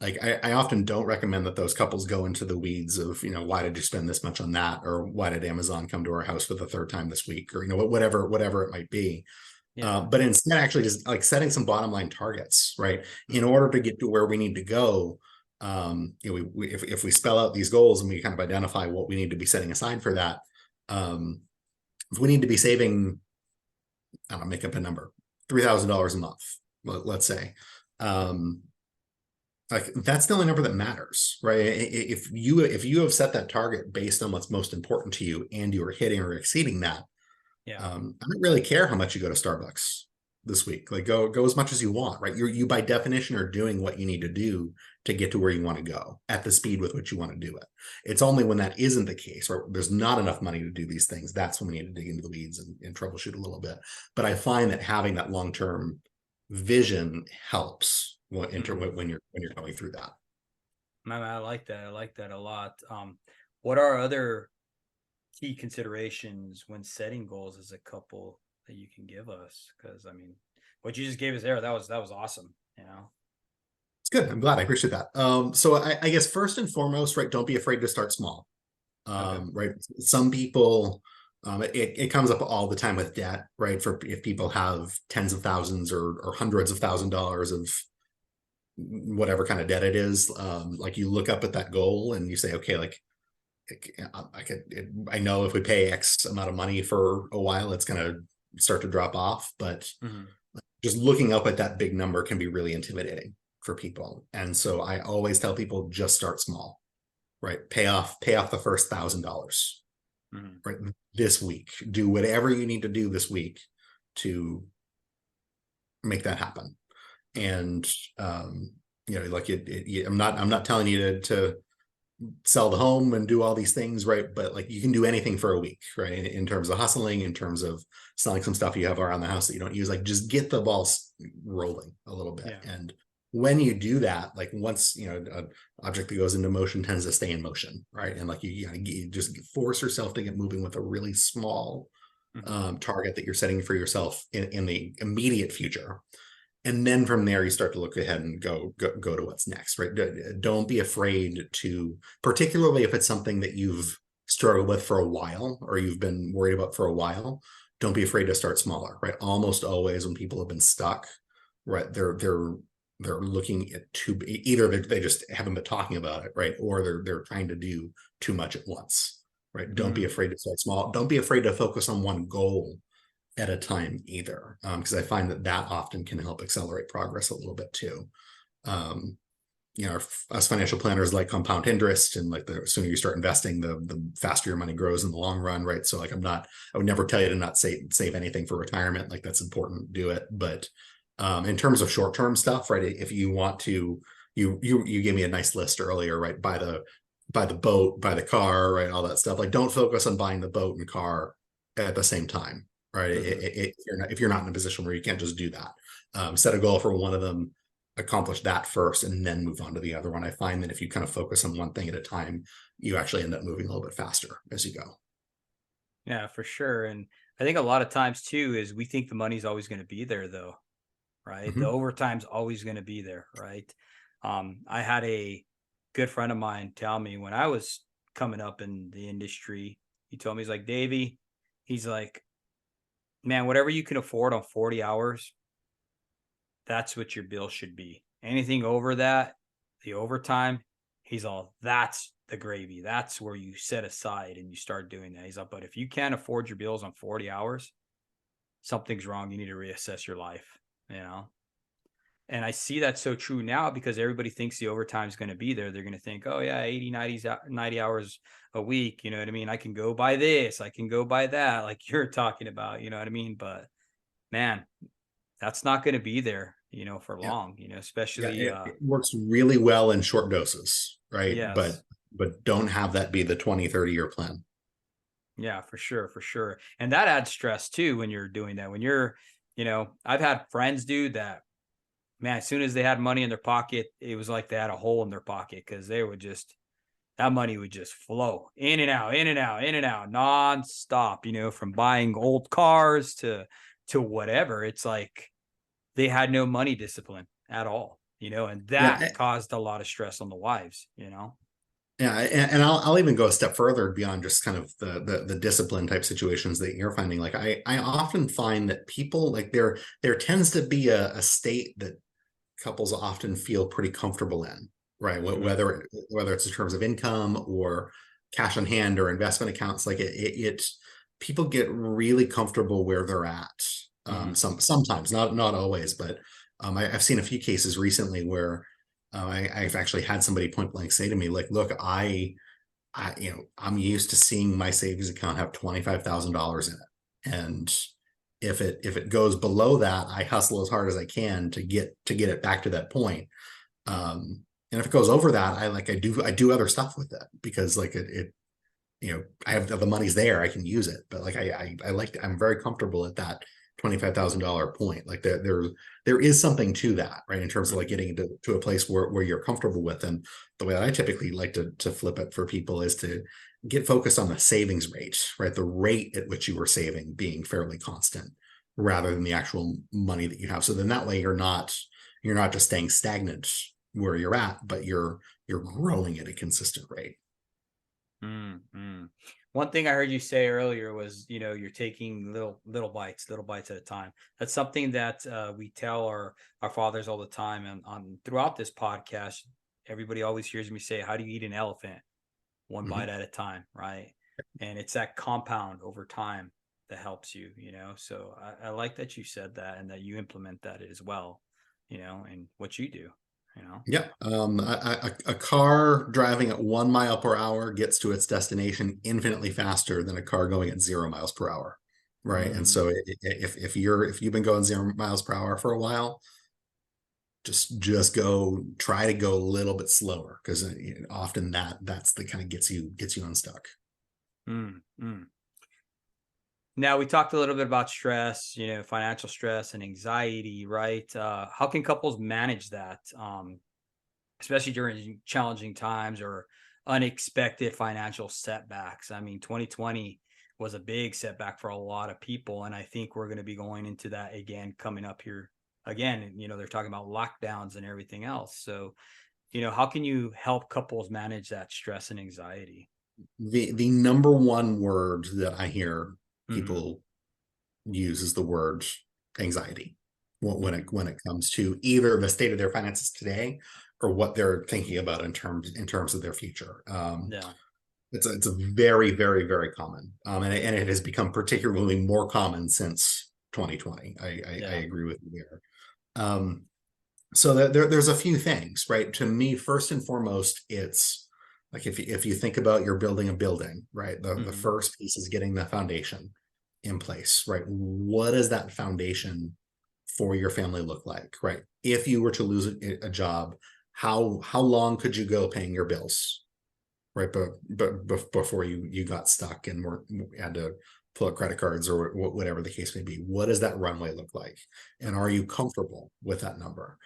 like I often don't recommend that those couples go into the weeds of, why did you spend this much on that, or why did Amazon come to our house for the third time this week, or whatever it might be. Yeah. But instead, actually, just like setting some bottom line targets, right, in Mhm. order to get to where we need to go. If we spell out these goals and we kind of identify what we need to be setting aside for that, um, if we need to be saving, I don't know, make up a number, $3,000 a month, let's say. Mhm. Um, like that's the only number that matters, right? If you have set that target based on what's most important to you and you are hitting or exceeding that, Yeah. I don't really care how much you go to Starbucks this week. Like go as much as you want, right? You by definition are doing what you need to do to get to where you want to go at the speed with which you want to do it. It's only when that isn't the case, or there's not enough money to do these things, that's when we need to dig into the weeds and troubleshoot a little bit. But I find that having that long-term vision helps Mhm. when you're going through that. I like that. I like that a lot. What are other key considerations when setting goals as a couple that you can give us? Because I mean, what you just gave us there, that was awesome. You know. It's good. I'm glad. I appreciate that. So I guess first and foremost, right, don't be afraid to start small. Okay. Right. Some people, it comes up all the time with debt, right? For if people have tens of thousands or hundreds of $1,000s of whatever kind of debt it is, like you look up at that goal and you say, okay, like I know if we pay X amount of money for a while, it's going to start to drop off. But Mhm. just looking up at that big number can be really intimidating for people. And so I always tell people just start small, right? Pay off the first $1,000, Mhm. right, this week. Do whatever you need to do this week to make that happen. Mhm. And like I'm not telling you to sell the home and do all these things, right? But like you can do anything for a week, right? In terms of hustling, in terms of selling some stuff you have around the house that you don't use, like just get the ball rolling a little bit. Yeah. And when you do that, like once an object that goes into motion tends to stay in motion, right? And like you just force yourself to get moving with a really small Mhm. target that you're setting for yourself in the immediate future. And then from there you start to look ahead and go to what's next, right? Don't be afraid to, particularly if it's something that you've struggled with for a while or you've been worried about for a while, don't be afraid to start smaller, right? Almost always when people have been stuck, right, they're looking at either they just haven't been talking about it, right, or they're trying to do too much at once, right? Don't be Mhm. afraid to start small. Don't be afraid to focus on one goal at a time either, because I find that often can help accelerate progress a little bit too. Um, us financial planners like compound interest, and like the sooner you start investing, the faster your money grows in the long run, right? So like I would never tell you to not save anything for retirement. Like that's important, do it. But in terms of short term stuff, right? If you want to, you gave me a nice list earlier, right? Buy the boat, buy the car, right? All that stuff. Like don't focus on buying the boat and car at the same time, right? Mhm. If you're not in a position where you can't just do that, set a goal for one of them, accomplish that first, and then move on to the other one. I find that if you kind of focus on one thing at a time, you actually end up moving a little bit faster as you go. Yeah, for sure. And I think a lot of times too is we think the money's always going to be there though, right? The Mhm. overtime's always going to be there, right? I had a good friend of mine tell me when I was coming up in the industry, he told me, he's like, Davey, he's like, man, whatever you can afford on 40 hours, that's what your bill should be. Anything over that, the overtime, He's all, that's the gravy. That's where you set aside and you start doing that. He's like, but if you can't afford your bills on 40 hours, something's wrong. You need to reassess your life, you know? And I see that so true now because everybody thinks the overtime is going to be there. They're going to think, oh yeah, 80, 90 hours a week. You know what I mean? I can go buy this. I can go buy that. Like you're talking about, you know what I mean? But man, that's not going to be there, you know, for Yeah. long, you know, Yeah, especially, it works really well in short doses, right? yes. But don't have that be the 20, 30-year plan. Yeah, for sure. For sure. And that adds stress too, when you're doing that, when you're, you know, I've had friends, dude, that man, as soon as they had money in their pocket, it was like they had a hole in their pocket because they would just, that money would just flow in and out, in and out, in and out, nonstop, you know, from buying old cars to whatever. It's like they had no money discipline at all, you know, and that Yeah, caused a lot of stress on the wives, you know. yeah, and I'll even go a step further beyond just kind of the discipline type situations that you're finding. Like I often find that people like there tends to be a state that couples often feel pretty comfortable in, right? Mm, Whether it's in terms of income or cash on hand or investment accounts, like it people get really comfortable where they're at. mm, Sometimes, not always, but I've seen a few cases recently where I've actually had somebody point blank say to me, like, look, I'm used to seeing my savings account have $25,000 in it. And if it goes below that, I hustle as hard as I can to get it back to that point. And if it goes over that, I do other stuff with it because like I have the money's there, I can use it. But like I'm very comfortable at that $25,000 point. Like there is something to that, right? In terms of like mm, getting to a place where you're comfortable with. And the way that I typically like to flip it for people is to get focused on the savings rate, right? The rate at which you were saving being fairly constant rather than the actual money that you have. So then that way you're not just staying stagnant where you're at, but you're growing at a consistent rate. mm, mm. One thing I heard you say earlier was, you know, you're taking little bites at a time. That's something that we tell our fathers all the time, and on throughout this podcast, everybody always hears me say, "How do you eat an elephant? One Mhm. bite at a time," right? And it's that compound over time that helps you, you know. So I like that you said that and that you implement that as well, you know, and what you do, you know. Yeah. A car driving at 1 mile per hour gets to its destination infinitely faster than a car going at 0 miles per hour. Right. And Mm, so if you've been going 0 miles per hour for a while, just try to go a little bit slower because often that's the kind of gets you unstuck. mm, mm. Now we talked a little bit about stress, you know, financial stress and anxiety, right? How can couples manage that, especially during challenging times or unexpected financial setbacks? I mean, 2020 was a big setback for a lot of people, and I think we're going to be going into that again coming up here again. You know, they're talking about lockdowns and everything else. So, you know, how can you help couples manage that stress and anxiety? The number one word that I hear Hmm. people use is the word anxiety when Hmm. it comes to either the state of their finances today or what they're thinking about in terms of their future. Yeah. It's a very, very, very common, and it has become particularly more common since 2020. I Yeah. agree with you there. Um, so there's a few things, right? To me, first and foremost, it's like if you think about you're building a building, right? The Hmm. first piece is getting the foundation in place, right? What does that foundation for your family look like, right? If you were to lose a job, how long could you go paying your bills, right? But before you got stuck and had to pull out credit cards or whatever the case may be, what does that runway look like? And are you comfortable with that number?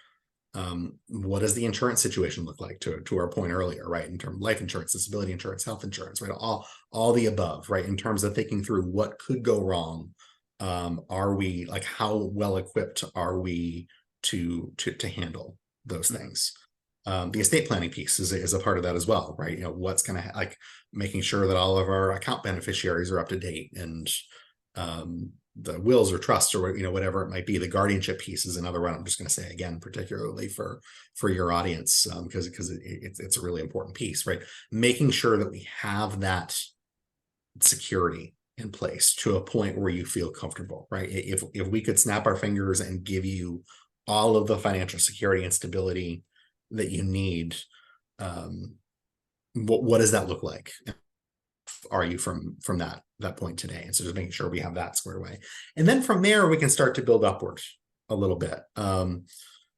What does the insurance situation look like to our point earlier, right? In terms of life insurance, disability insurance, health insurance, right? All the above, right? In terms of thinking through what could go wrong. Are we like how well equipped are we to handle those Hmm. things? The estate planning piece is a part of that as well, right? What's going like making sure that all of our account beneficiaries are up to date and the wills or trusts or, whatever it might be. The guardianship piece is another one. I'm just going to say again, particularly for your audience, because it's a really important piece, right? Making sure that we have that security in place to a point where you feel comfortable, right? If we could snap our fingers and give you all of the financial security and stability that you need, what does that look like? Are you from that point today? And so just making sure we have that squared away, and then from there we can start to build upward a little bit.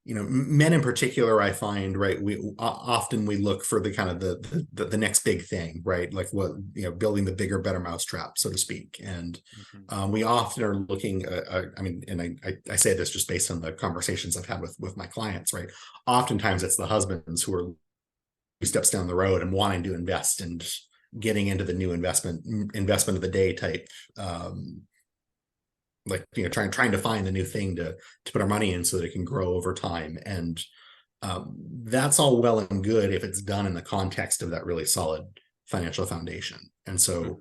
Men in particular, I find, right, we often look for the kind of the next big thing, right? Like what, building the bigger, better mousetrap, so to speak. And we often are looking, and I say this just based on the conversations I've had with my clients, right? Oftentimes it's the husbands who are 2 steps down the road and wanting to invest and getting into the new investment of the day type, trying to find the new thing to put our money in so that it can grow over time. And that's all well and good if it's done in the context of that really solid financial foundation. And so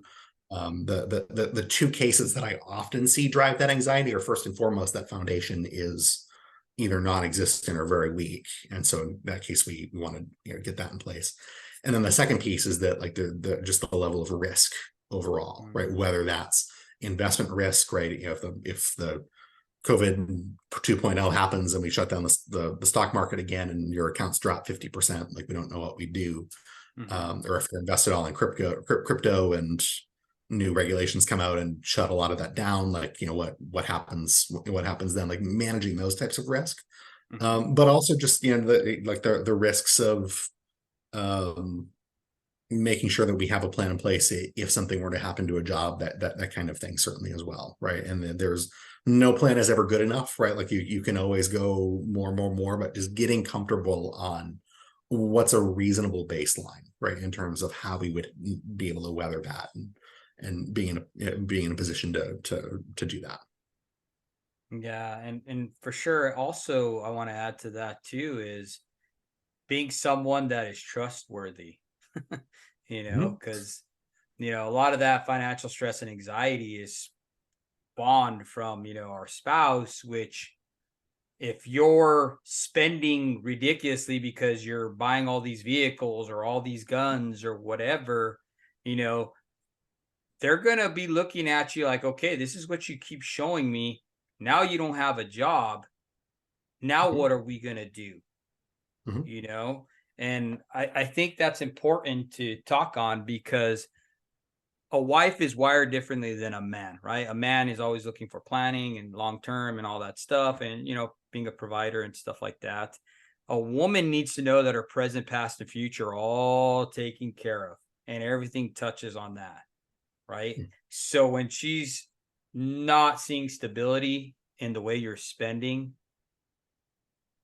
the 2 cases that I often see drive that anxiety are, first and foremost, that foundation is either non-existent or very weak. And so in that case, we want to get that in place. And then the second piece is that, like, the just the level of risk overall, right? Whether that's investment risk, right? If the COVID 2.0 happens and we shut down the stock market again and your accounts drop 50%, like, we don't know what we do. Or if they're invested all in crypto and new regulations come out and shut a lot of that down, like, what happens then, like managing those types of risk. But also just, the risks of making sure that we have a plan in place if something were to happen to a job, that kind of thing, certainly, as well, right? And then there's no plan is ever good enough, right? Like, you can always go more, but just getting comfortable on what's a reasonable baseline, right, in terms of how we would be able to weather that, and being in a position to do that. Yeah, and for sure. Also, I want to add to that too is being someone that is trustworthy. Because a lot of that financial stress and anxiety is spawned from our spouse. Which, if you're spending ridiculously because you're buying all these vehicles or all these guns or whatever, they're gonna be looking at you like, okay, this is what you keep showing me. Now you don't have a job. Now what are we gonna do? And I think that's important to talk on, because a wife is wired differently than a man, right? A man is always looking for planning and long term and all that stuff, and being a provider and stuff like that. A woman needs to know that her present, past, and future are all taken care of, and everything touches on that, right? So when she's not seeing stability in the way you're spending,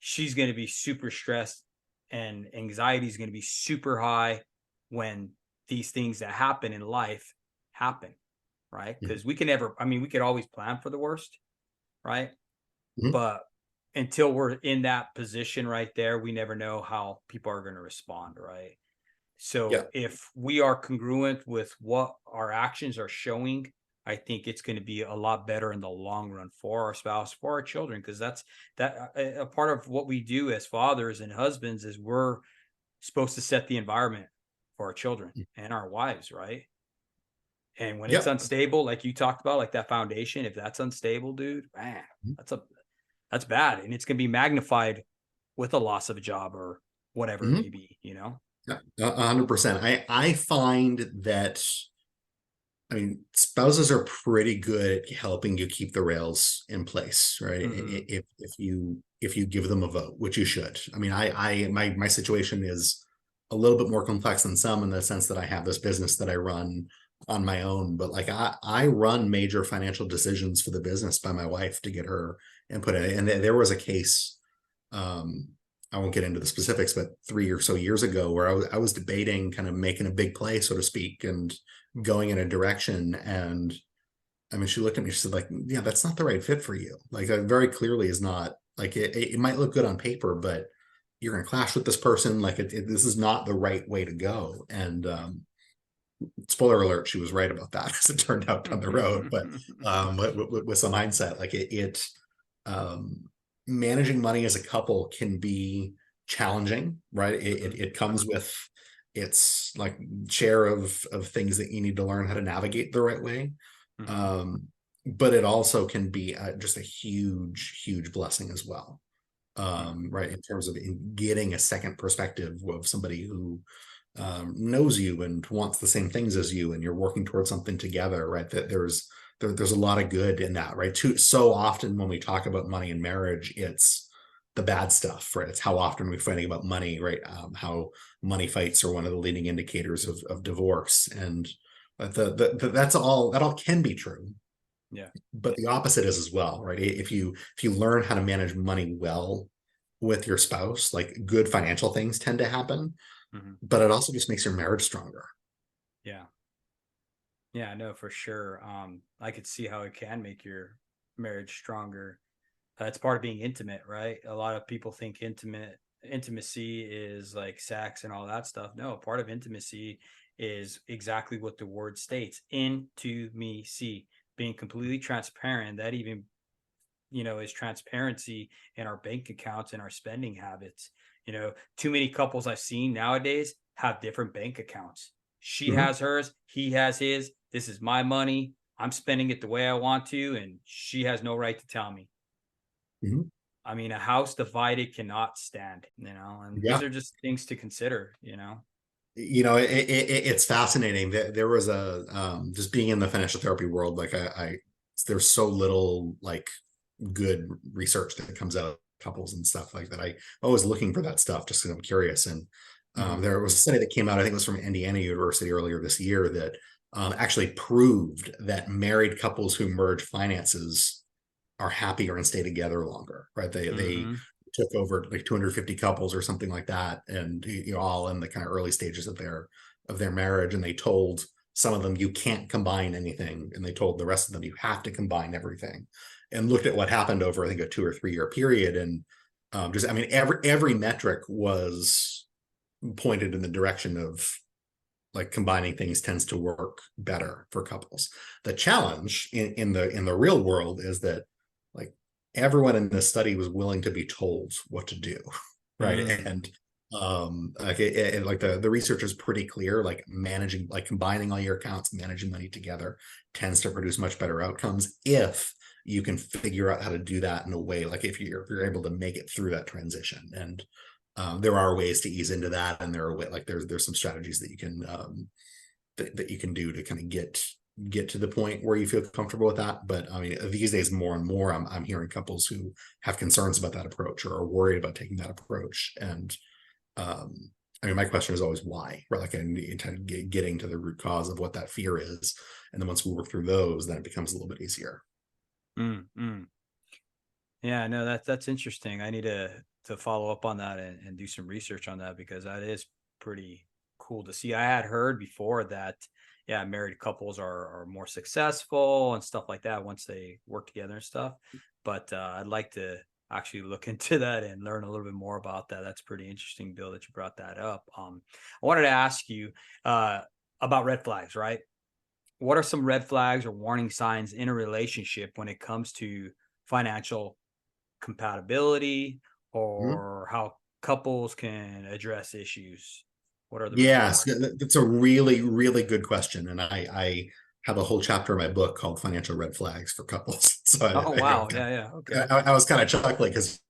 she's going to be super stressed, and anxiety is going to be super high when these things that happen in life happen, right? Because we could always plan for the worst, right? But until we're in that position right there, we never know how people are going to respond, right? So if we are congruent with what our actions are showing, I think it's going to be a lot better in the long run for our spouse, for our children, because that's a part of what we do as fathers and husbands is we're supposed to set the environment for our children and our wives, right? And when it's unstable, like you talked about, like that foundation, if that's unstable, dude, man, that's bad, and it's going to be magnified with a loss of a job or whatever it may be, 100%. I find that, spouses are pretty good at helping you keep the rails in place, right? If you give them a vote, which you should. My situation is a little bit more complex than some, in the sense that I have this business that I run on my own, but like I run major financial decisions for the business by my wife to get her input in it. And there was a case, I won't get into the specifics, but 3 or so years ago, where I was debating kind of making a big play, so to speak, and going in a direction. And she looked at me, she said, like, yeah, that's not the right fit for you. Like, that very clearly is not. Like, it might look good on paper, but you're going to clash with this person. Like, this is not the right way to go. And spoiler alert, she was right about that as it turned out down the road. But with some hindsight, like um, managing money as a couple can be challenging, right? It comes with its like share of things that you need to learn how to navigate the right way. Um, but it also can be just a huge blessing as well. Right, in terms of getting a second perspective of somebody who knows you and wants the same things as you, and you're working towards something together, right? That there's a lot of good in that, right? So often when we talk about money in marriage, it's the bad stuff, right? It's how often we're fighting about money, right? How money fights are one of the leading indicators of divorce, and that all can be true. Yeah. But the opposite is as well, right? If you learn how to manage money well with your spouse, like good financial things tend to happen, but it also just makes your marriage stronger. Yeah. Yeah, no, for sure. I could see how it can make your marriage stronger. It's part of being intimate, right? A lot of people think intimacy is like sex and all that stuff. No, part of intimacy is exactly what the word states: intimacy, being completely transparent. That even, is transparency in our bank accounts and our spending habits. Too many couples I've seen nowadays have different bank accounts. She Mhm. has hers, he has his. This is my money. I'm spending it the way I want to, and she has no right to tell me. Mhm. I mean, a house divided cannot stand, and these Yeah. are just things to consider. It's fascinating that there was just being in the financial therapy world, like there's so little like good research that comes out of couples and stuff like that. I always looking for that stuff just because I'm curious. And Hmm. there was a study that came out, I think it was from Indiana University earlier this year, that actually proved that married couples who merge finances are happier and stay together longer, right? They Hmm. took over like 250 couples or something like that, and all in the kind of early stages of their marriage, and they told some of them you can't combine anything, and they told the rest of them you have to combine everything, and looked at what happened over I think a 2 or 3 year period, and just I mean every metric was pointed in the direction of like combining things tends to work better for couples. The challenge in the real world is that like everyone in this study was willing to be told what to do, right? Mm. And like the research is pretty clear, like managing, like combining all your accounts, managing money together tends to produce much better outcomes if you can figure out how to do that in a way, like if you're able to make it through that transition. And there are ways to ease into that, and there's some strategies that you can that you can do to kind of get to the point where you feel comfortable with that. But I mean, these days, more and more, I'm hearing couples who have concerns about that approach or are worried about taking that approach. And um, I mean, my question is always why, right? Like, getting to the root cause of what that fear is, and then once we work through those, then it becomes a little bit easier. Mm. Mm. Yeah, no, that's interesting. I need to follow up on that and do some research on that, because that is pretty cool to see. I had heard before that, yeah, married couples are more successful and stuff like that once they work together and stuff. But I'd like to actually look into that and learn a little bit more about that. That's pretty interesting, Bill, that you brought that up. I wanted to ask you about red flags, right? What are some red flags or warning signs in a relationship when it comes to financial compatibility, Mhm. or how couples can address issues? What are the red Yes, flags? that's a really good question, and I have a whole chapter in my book called "Financial Red Flags for Couples." So Oh, wow. Yeah, yeah. Okay. I was kind of chuckling because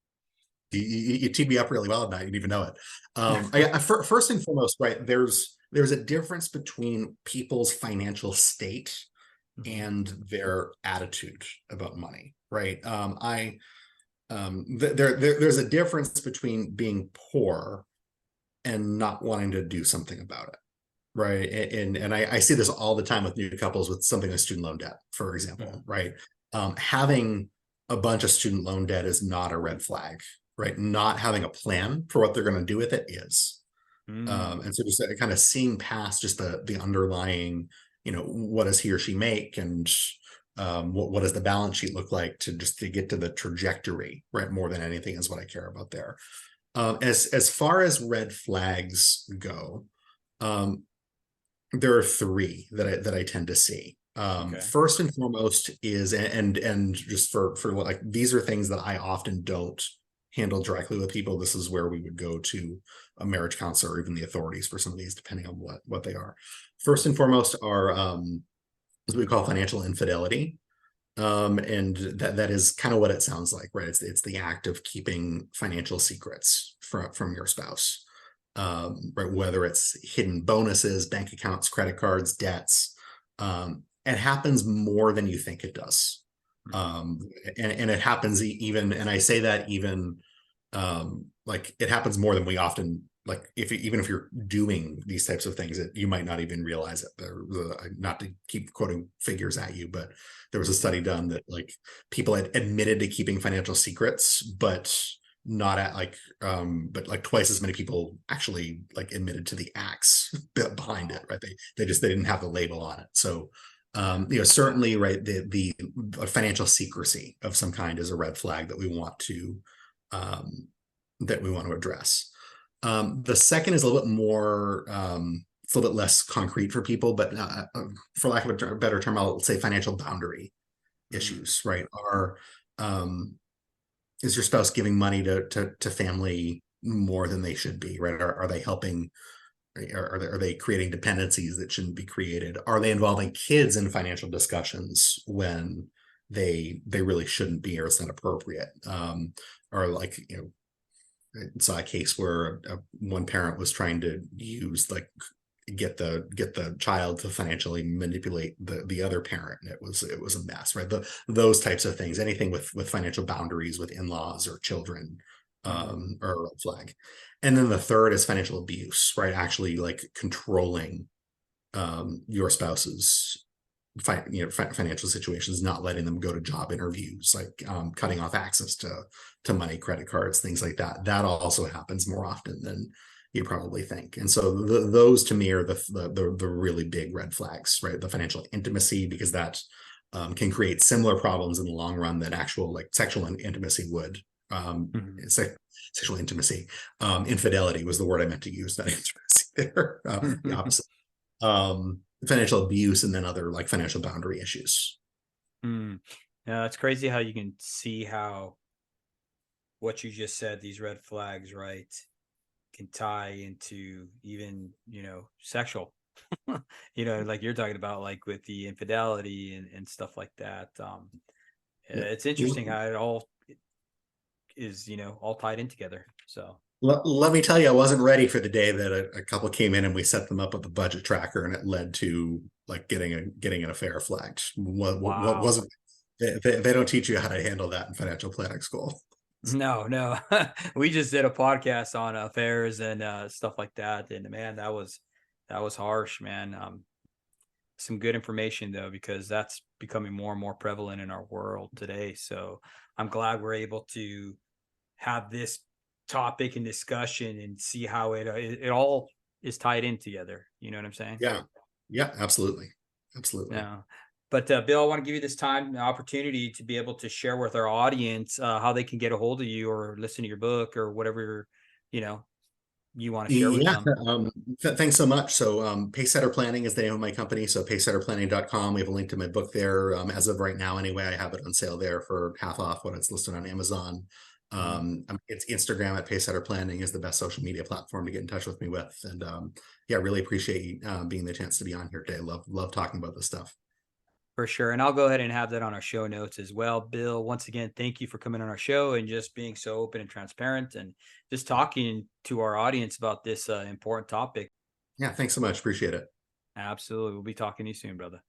you teed me up really well, and I didn't even know it. First and foremost, right? There's a difference between people's financial state Hmm. and their attitude about money, right? There's a difference between being poor and not wanting to do something about it, right? And I see this all the time with new couples with something like student loan debt, for example, Hmm. right? Having a bunch of student loan debt is not a red flag, right? Not having a plan for what they're going to do with it is. Mm. And so just kind of seeing past just the underlying, what does he or she make, and what does the balance sheet look like, to get to the trajectory, right? More than anything is what I care about there. As far as red flags go, um, There are three that I tend to see. Okay. First and foremost is, and just for like, these are things that I often don't handle directly with people. This is where we would go to a marriage counselor or even the authorities for some of these, depending on what they are. First and foremost are what we call financial infidelity. And that is kind of what it sounds like, right? It's the act of keeping financial secrets from your spouse, right? Whether it's hidden bonuses, bank accounts, credit cards, debts. It happens more than you think it does. And it happens even, and I say that even, like, it happens more than we often, like, even if you're doing these types of things, you might not even realize it. Not to keep quoting figures at you, but there was a study done that, like, people had admitted to keeping financial secrets, but not at like, but like twice as many people actually like admitted to the acts behind it, right? They didn't have the label on it. So certainly, right, the financial secrecy of some kind is a red flag that we want to address. The second is a little bit more, it's a little bit less concrete for people, but for lack of a better term, I'll say financial boundary issues, right? Is your spouse giving money to family more than they should be, right? Are they helping? Are they creating dependencies that shouldn't be created? Are they involving kids in financial discussions when they really shouldn't be, or it's not appropriate? Or like, I saw a case where one parent was trying to use, like, get the child to financially manipulate the other parent, and it was a mess, right? Those types of things, anything with financial boundaries with in-laws or children, or a red flag. And then the third is financial abuse, right? Actually, like, controlling your spouse's financial situations, not letting them go to job interviews, like, cutting off access to money, credit cards, things like that. That also happens more often than you probably think. And so those to me are the really big red flags, right? The financial intimacy, because that can create similar problems in the long run that actual, like, sexual intimacy would. Sexual intimacy, infidelity was the word I meant to use, not intimacy there. The opposite. Financial abuse, and then other, like, financial boundary issues. Now, it's crazy how you can see how what you just said, these red flags, right, can tie into even, sexual, like you're talking about, like with the infidelity and stuff like that. It's interesting how it all is, all tied in together. So let me tell you, I wasn't ready for the day that a couple came in and we set them up with a budget tracker, and it led to, like, getting an affair flagged. What wow. wasn't they don't teach you how to handle that in financial planning school. No. We just did a podcast on affairs and stuff like that, and man, that was harsh, man. Some good information though, because that's becoming more and more prevalent in our world today. So I'm glad we're able to have this topic and discussion and see how it all is tied in together. You know what I'm saying? Yeah, absolutely. Yeah. But Bill, I want to give you this time, the opportunity to be able to share with our audience how they can get a hold of you or listen to your book or whatever, you know, you want to share with Yeah, them. thanks so much. So, Pacesetter Planning is the name of my company. So pacesetterplanning.com. We have a link to my book there. As of right now, anyway, I have it on sale there for half off what it's listed on Amazon. It's Instagram at Pacesetter Planning is the best social media platform to get in touch with me with. And yeah, really appreciate you being the chance to be on here today. Love talking about this stuff. For sure. And I'll go ahead and have that on our show notes as well. Bill, once again, thank you for coming on our show and just being so open and transparent and just talking to our audience about this important topic. Yeah, thanks so much. Appreciate it. Absolutely. We'll be talking to you soon, brother.